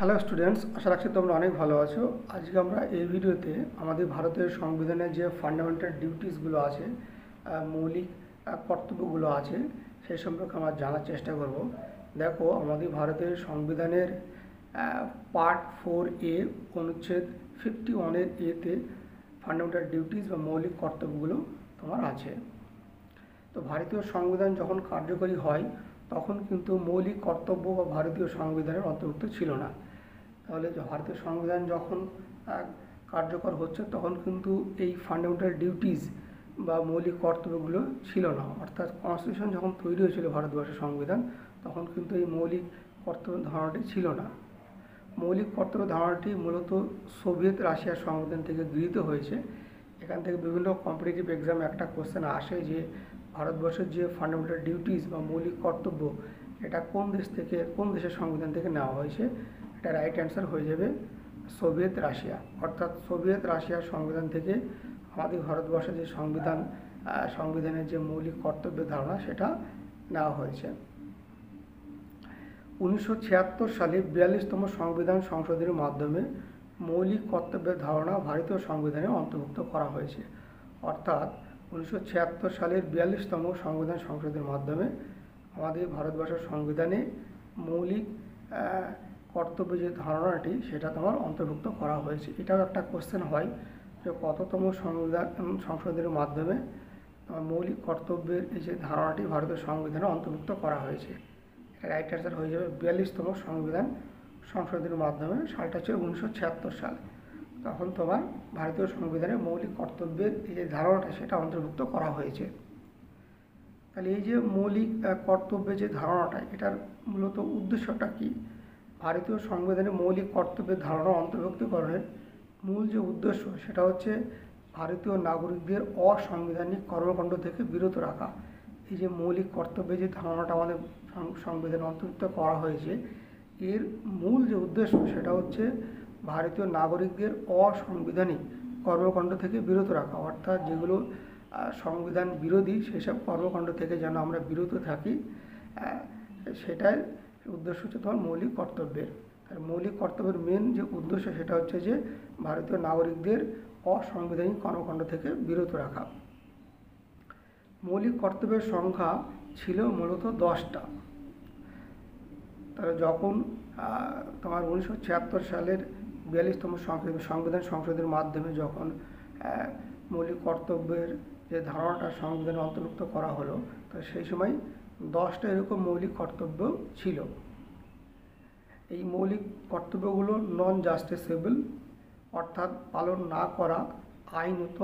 Hello students, আশা রাখছি তোমরা অনেক ভালো আছো। আজকে আমরা এই ভিডিওতে আমাদের ভারতের সংবিধানের যে ফান্ডামেন্টাল ডিউটিসগুলো আছে, মৌলিক কর্তব্যগুলো আছে, সেই সম্পর্কে আমরা জানার চেষ্টা করব। দেখো, আমাদের ভারতের সংবিধানের পার্ট 4A অনুচ্ছেদ 51-এর এতে ফান্ডামেন্টাল ডিউটিস বা মৌলিক কর্তব্যগুলো তোমার আছে। তো ভারতীয় সংবিধান যখন কার্যকরী হয় তখন কিন্তু মৌলিক কর্তব্য বা ভারতীয় সংবিধানের অন্তর্ভুক্ত ছিল না। তাহলে ভারতীয় সংবিধান যখন কার্যকর হচ্ছে তখন কিন্তু এই ফান্ডামেন্টাল ডিউটিস বা মৌলিক কর্তব্যগুলো ছিল না। অর্থাৎ কনস্টিটিউশন যখন তৈরি হয়েছিল ভারতবর্ষের সংবিধান, তখন কিন্তু এই মৌলিক কর্তব্য ধারণাটি ছিল না। মৌলিক কর্তব্য ধারণাটি মূলত সোভিয়েত রাশিয়ার সংবিধান থেকে গৃহীত হয়েছে। এখান থেকে বিভিন্ন কম্পিটিটিভ এক্সামে একটা কোশ্চেন আসে যে ভারতবর্ষের যে ফান্ডামেন্টাল ডিউটিস বা মৌলিক কর্তব্য, এটা কোন দেশের সংবিধান থেকে নেওয়া হয়েছে। এটা রাইট অ্যান্সার হয়ে যাবে সোভিয়েত রাশিয়া। অর্থাৎ সোভিয়েত রাশিয়ার সংবিধান থেকে আমাদের ভারতবর্ষের যে সংবিধানের যে মৌলিক কর্তব্যের ধারণা, সেটা নেওয়া হয়েছে। 1976 সালে 42তম সংবিধান সংশোধনের মাধ্যমে মৌলিক কর্তব্যের ধারণা ভারতীয় সংবিধানে অন্তর্ভুক্ত করা হয়েছে। অর্থাৎ 1976 সালের 42তম সংবিধান সংশোধনের মাধ্যমে আমাদের ভারতবর্ষের সংবিধানে মৌলিক কর্তব্য যে ধারণাটি, সেটা তোমার অন্তর্ভুক্ত করা হয়েছে। এটাও একটা কোশ্চেন হয় যে কততম সংবিধান সংশোধনের মাধ্যমে মৌলিক কর্তব্যের এই যে ধারণাটি ভারতের সংবিধানে অন্তর্ভুক্ত করা হয়েছে। রাইট অ্যান্সার হয়ে যাবে 42তম সংবিধান সংশোধনের মাধ্যমে। সালটা হচ্ছে 1976 সাল। তখন তোমার ভারতীয় সংবিধানে মৌলিক কর্তব্যের এই যে ধারণাটা, সেটা অন্তর্ভুক্ত করা হয়েছে। তাহলে এই যে মৌলিক কর্তব্যের যে ধারণাটা, এটার মূলত উদ্দেশ্যটা কি? ভারতীয় সংবিধানে মৌলিক কর্তব্যের ধারণা অন্তর্ভুক্তিকরণের মূল যে উদ্দেশ্য, সেটা হচ্ছে ভারতীয় নাগরিকদের অসাংবিধানিক কর্মকাণ্ড থেকে বিরত রাখা। এই যে মৌলিক কর্তব্যের যে ধারণাটা আমাদের সংবিধানে অন্তর্ভুক্ত করা হয়েছে, এর মূল যে উদ্দেশ্য, সেটা হচ্ছে ভারতীয় নাগরিকদের অসাংবিধানিক কর্মকাণ্ড থেকে বিরত রাখা। অর্থাৎ যেগুলো সংবিধান বিরোধী, সেসব কর্মকাণ্ড থেকে যেন আমরা বিরত থাকি, সেটাই উদ্দেশ্য হচ্ছে তোমার মৌলিক কর্তব্যের। আর মৌলিক কর্তব্যের মেন যে উদ্দেশ্য, সেটা হচ্ছে যে ভারতীয় নাগরিকদের অসাংবিধানিক কর্মকাণ্ড থেকে বিরত রাখা। মৌলিক কর্তব্যের সংখ্যা ছিল মূলত 10টা। তাহলে যখন তোমার 1976 সালের 42তম সংবিধান সংশোধনের মাধ্যমে যখন মৌলিক কর্তব্যের যে ধারণাটা সংবিধানে অন্তর্ভুক্ত করা হলো, তো সেই সময় 10টা এরকম মৌলিক কর্তব্য ছিল। এই মৌলিক কর্তব্যগুলো নন জাস্টিসেবল, অর্থাৎ পালন না করা আইনত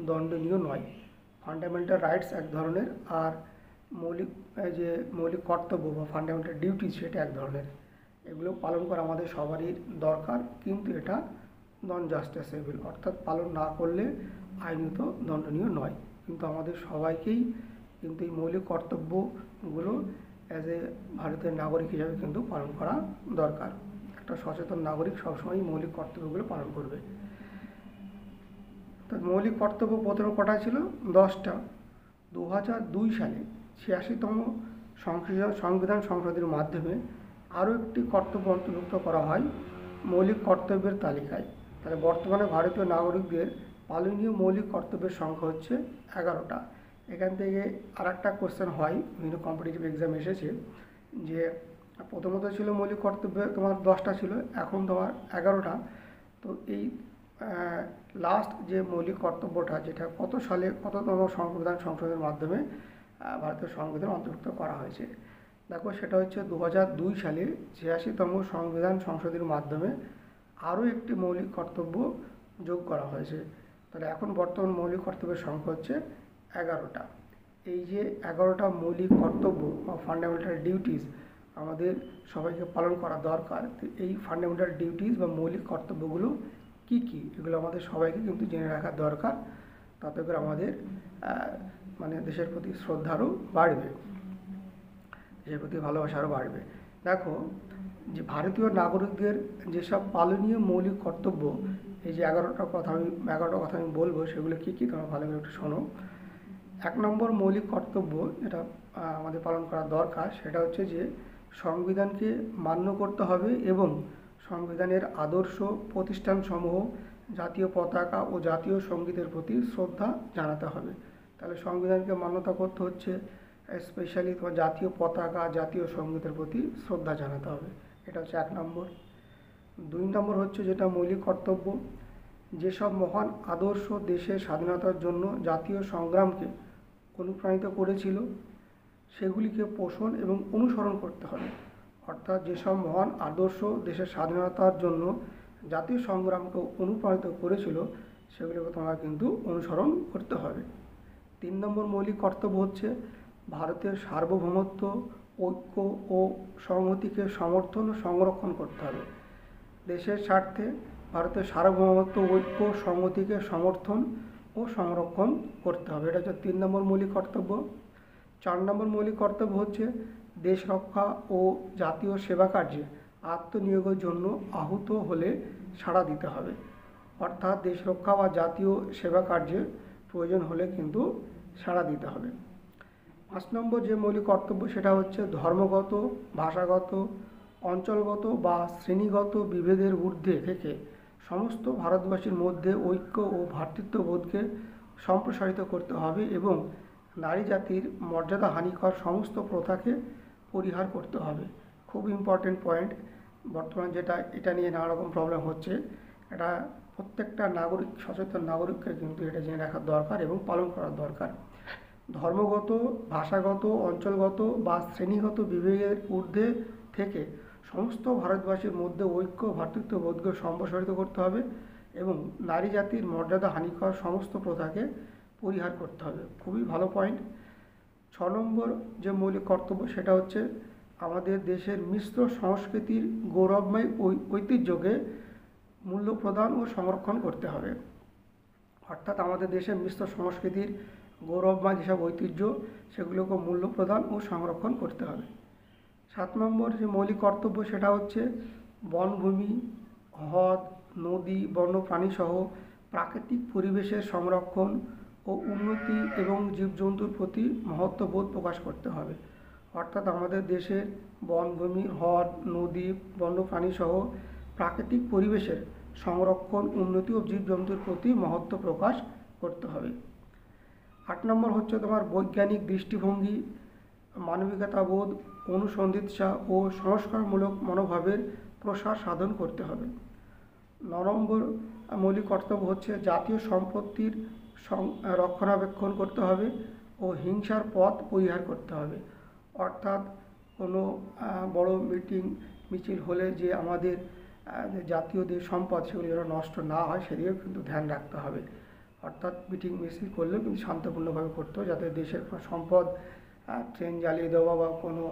দণ্ডনীয় নয়। ফান্ডামেন্টাল রাইটস এক ধরনের, আর মৌলিক কর্তব্য বা ফান্ডামেন্টাল ডিউটি, সেটা এক ধরনের। এগুলো পালন করা আমাদের সবারই দরকার, কিন্তু এটা নন জাস্টিসেবল, অর্থাৎ পালন না করলে আইনত দণ্ডনীয় নয়। কিন্তু আমাদের সবাইকেই কিন্তু এই মৌলিক কর্তব্যগুলো অ্যাজ এ ভারতের নাগরিক হিসাবে কিন্তু পালন করা দরকার। একটা সচেতন নাগরিক সবসময় মৌলিক কর্তব্যগুলো পালন করবে। তো মৌলিক কর্তব্য প্রথমে কটা ছিল? 10টা। 2002 সালে 86তম সংবিধান সংশোধনের মাধ্যমে আরও একটি কর্তব্য অন্তর্ভুক্ত করা হয় মৌলিক কর্তব্যের তালিকায়। তাহলে বর্তমানে ভারতীয় নাগরিকদের পালনীয় মৌলিক কর্তব্যের সংখ্যা হচ্ছে 11টা। এখান থেকে আর একটা কোশ্চেন হয়, বিভিন্ন কম্পিটিটিভ এক্সাম এসেছে, যে প্রথমত ছিল মৌলিক কর্তব্য তোমার 10টা ছিল, এখন তোমার 11টা। তো এই লাস্ট যে মৌলিক কর্তব্যটা, যেটা কততম সংবিধান সংশোধনের মাধ্যমে ভারতীয় সংবিধান অন্তর্ভুক্ত করা হয়েছে, দেখো সেটা হচ্ছে 2002 সালে 86তম সংবিধান সংশোধনের মাধ্যমে আরও একটি মৌলিক কর্তব্য যোগ করা হয়েছে। তাহলে এখন বর্তমান মৌলিক কর্তব্যের সংখ্যা হচ্ছে 11টা। এই যে 11টা মৌলিক কর্তব্য বা ফান্ডামেন্টাল ডিউটিস আমাদের সবাইকে পালন করা দরকার। তো এই ফান্ডামেন্টাল ডিউটিস বা মৌলিক কর্তব্যগুলো কি কি, এগুলো আমাদের সবাইকে কিন্তু জেনে রাখা দরকার। তাতে করে আমাদের দেশের প্রতি শ্রদ্ধারও বাড়বে, দেশের প্রতি ভালোবাসা আরও বাড়বে। দেখো, যে ভারতীয় নাগরিকদের যেসব পালনীয় মৌলিক কর্তব্য, এই যে 11টা কথা আমি বলবো, সেগুলো কী কী তোমরা ভালো করে একটু শোনো। 1 নম্বর মৌলিক কর্তব্য যেটা আমাদের পালন করা দরকার, সেটা হচ্ছে যে সংবিধানকে মান্য করতে হবে এবং সংবিধানের আদর্শ, প্রতিষ্ঠানসমূহ, জাতীয় পতাকা ও জাতীয় সঙ্গীতের প্রতি শ্রদ্ধা জানাতে হবে। তাহলে সংবিধানকে মান্যতা করতে হচ্ছে স্পেশালি তোমার জাতীয় পতাকা, জাতীয় সঙ্গীতের প্রতি শ্রদ্ধা জানাতে হবে। এটা হচ্ছে 1 নম্বর। 2 নম্বর হচ্ছে যেটা মৌলিক কর্তব্য, যেসব মহান আদর্শ দেশের স্বাধীনতার জন্য জাতীয় সংগ্রামকে অনুপ্রাণিত করেছিল সেগুলিকে পোষণ এবং অনুসরণ করতে হবে। অর্থাৎ যেসব মহান আদর্শ দেশের স্বাধীনতার জন্য জাতীয় সংগ্রামকে অনুপ্রাণিত করেছিল সেগুলিকে তোমরা কিন্তু অনুসরণ করতে হবে। 3 নম্বর মৌলিক কর্তব্য হচ্ছে ভারতের সার্বভৌমত্ব, ঐক্য ও সংহতিকে সমর্থন ও সংরক্ষণ করতে হবে। দেশের স্বার্থে ভারতের সার্বভৌমত্ব, ঐক্য, সংহতিকে সমর্থন ও সংরক্ষণ করতে হবে। এটা হচ্ছে 3 নম্বর মৌলিক কর্তব্য। 4 নম্বর মৌলিক কর্তব্য হচ্ছে দেশ রক্ষা ও জাতীয় সেবা কার্যে আত্মনিয়োগের জন্য আহুত হলে সাড়া দিতে হবে। অর্থাৎ দেশ রক্ষা বা জাতীয় সেবা কার্যে প্রয়োজন হলে কিন্তু সাড়া দিতে হবে। 5 নম্বর যে মৌলিক কর্তব্য সেটা হচ্ছে ধর্মগত, ভাষাগত, অঞ্চলগত বা শ্রেণীগত বিভেদের ঊর্ধ্বে থেকে সমস্ত ভারতবাসীর মধ্যে ঐক্য ও ভ্রাতৃত্ববোধকে সম্প্রসারিত করতে হবে এবং নারী জাতির মর্যাদা হানিকর সমস্ত প্রথাকে পরিহার করতে হবে। খুব ইম্পর্টেন্ট পয়েন্ট। বর্তমানে এটা নিয়ে নানা রকম প্রবলেম হচ্ছে, এটা প্রত্যেকটা নাগরিক, সচেতন নাগরিককে কিন্তু এটা জেনে রাখা দরকার এবং পালন করা দরকার। ধর্মগত, ভাষাগত, অঞ্চলগত বা শ্রেণীগত বিভেদের ঊর্ধ্বে থেকে সমস্ত ভারতবাসীর মধ্যে ঐক্য, ভ্রাতৃত্ববোধকে সম্প্রসারিত করতে হবে এবং নারী জাতির মর্যাদা হানিকর সমস্ত প্রথাকে পরিহার করতে হবে। খুবই ভালো পয়েন্ট। 6 নম্বর যে মৌলিক কর্তব্য সেটা হচ্ছে আমাদের দেশের মিশ্র সংস্কৃতির গৌরবময় ঐতিহ্যকে মূল্য প্রদান ও সংরক্ষণ করতে হবে। অর্থাৎ আমাদের দেশের মিশ্র সংস্কৃতির গৌরবময় যেসব ঐতিহ্য সেগুলোকে মূল্য প্রদান ও সংরক্ষণ করতে হবে। 7 নম্বর যে মৌলিক কর্তব্য সেটা হচ্ছে বনভূমি, হ্রদ, নদী, বন্যপ্রাণী সহ প্রাকৃতিক পরিবেশের সংরক্ষণ ও উন্নতি এবং জীবজন্তুর প্রতি মহত্ববোধ প্রকাশ করতে হবে। অর্থাৎ আমাদের দেশের বনভূমি, হ্রদ, নদী, বন্যপ্রাণী সহ প্রাকৃতিক পরিবেশের সংরক্ষণ, উন্নতি ও জীবজন্তুর প্রতি মহত্ব প্রকাশ করতে হবে। 8 নম্বর হচ্ছে তোমার বৈজ্ঞানিক দৃষ্টিভঙ্গি, মানবিকতাবোধ, অনুসন্ধিৎসা ও সংস্কারমূলক মনোভাবের প্রসার সাধন করতে হবে। 9 নম্বর মৌলিক কর্তব্য হচ্ছে জাতীয় সম্পত্তির রক্ষণাবেক্ষণ করতে হবে ও হিংসার পথ পরিহার করতে হবে। অর্থাৎ কোনো বড় মিটিং মিছিল হলে যে আমাদের জাতীয় যে সম্পদ সেগুলি যেন নষ্ট না হয় সেদিকেও কিন্তু ধ্যান রাখতে হবে। অর্থাৎ মিটিং মিছিল করলেও কিন্তু শান্তপূর্ণভাবে করতে হবে, যাতে দেশের কোনো সম্পদ ট্রেন জ্বালিয়ে দেওয়া বা কোনো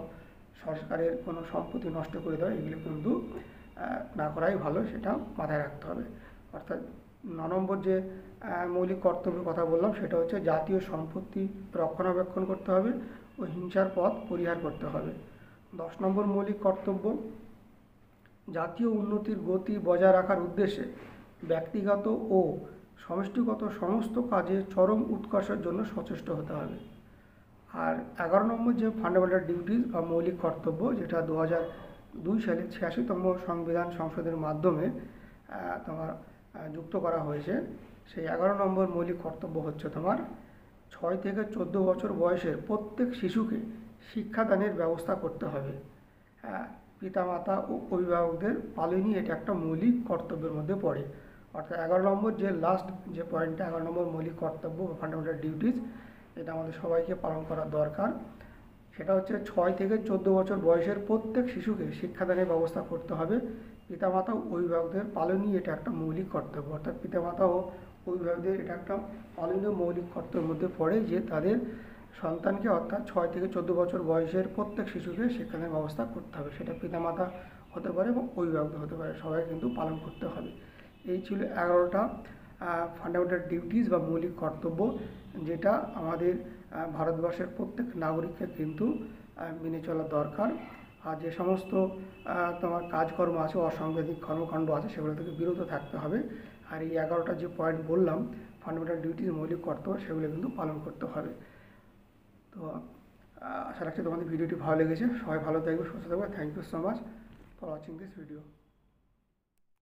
সরকারের কোনো সম্পত্তি নষ্ট করে দেওয়া এগুলো কিন্তু না করাই ভালো, সেটা মাথায় রাখতে হবে। অর্থাৎ 9 নম্বর যে মৌলিক কর্তব্যের কথা বললাম সেটা হচ্ছে জাতীয় সম্পত্তি রক্ষণাবেক্ষণ করতে হবে ও হিংসার পথ পরিহার করতে হবে। 10 নম্বর মৌলিক কর্তব্য জাতীয় উন্নতির গতি বজায় রাখার উদ্দেশ্যে ব্যক্তিগত ও সমষ্টিগত সমস্ত কাজে চরম উৎকর্ষের জন্য সচেষ্ট হতে হবে। আর 11 নম্বর যে ফান্ডামেন্টাল ডিউটিস বা মৌলিক কর্তব্য, যেটা 2002 সালে 86তম সংবিধান সংশোধনের মাধ্যমে তোমার যুক্ত করা হয়েছে, সেই 11 নম্বর মৌলিক কর্তব্য হচ্ছে তোমার 6 থেকে 14 বছর বয়সের প্রত্যেক শিশুকে শিক্ষাদানের ব্যবস্থা করতে হবে। পিতামাতা ও অভিভাবকদের পালনই এটা একটা মৌলিক কর্তব্যের মধ্যে পড়ে। অর্থাৎ 11 নম্বর যে লাস্ট যে পয়েন্টটা, 11 নম্বর মৌলিক কর্তব্য বা ফান্ডামেন্টাল ডিউটিস, এটা আমাদের সবাইকে পালন করা দরকার। সেটা হচ্ছে 6 থেকে 14 বছর বয়সের প্রত্যেক শিশুকে শিক্ষাদানের ব্যবস্থা করতে হবে। পিতামাতা ও অভিভাবকদের পালনই এটা একটা মৌলিক কর্তব্য। অর্থাৎ পিতামাতা ও অভিভাবকদের এটা একটা পালনীয় মৌলিক কর্তব্যের মধ্যে পড়ে যে তাদের সন্তানকে, অর্থাৎ 6 থেকে 14 বছর বয়সের প্রত্যেক শিশুকে শিক্ষাদানের ব্যবস্থা করতে হবে। সেটা পিতামাতা হতে পারে এবং অভিভাবক হতে পারে, সবাই কিন্তু পালন করতে হবে। এই ছিল 11টা ফান্ডামেন্টাল ডিউটিস বা মৌলিক কর্তব্য, যেটা আমাদের ভারতবর্ষের প্রত্যেক নাগরিককে কিন্তু মেনে চলা দরকার। আর যে সমস্ত তোমার কাজকর্ম আছে, অসাংবিধানিক কর্মকাণ্ড আছে, সেগুলো থেকে বিরত থাকতে হবে। আর এই 11টা যে পয়েন্ট বললাম ফান্ডামেন্টাল ডিউটিস, মৌলিক কর্তব্য, সেগুলো কিন্তু পালন করতে হবে। তো আশা রাখছি তোমাদের ভিডিওটি ভালো লেগেছে। সবাই ভালো থাকবে, সুস্থ থাকবে। Thank you so much for watching this video.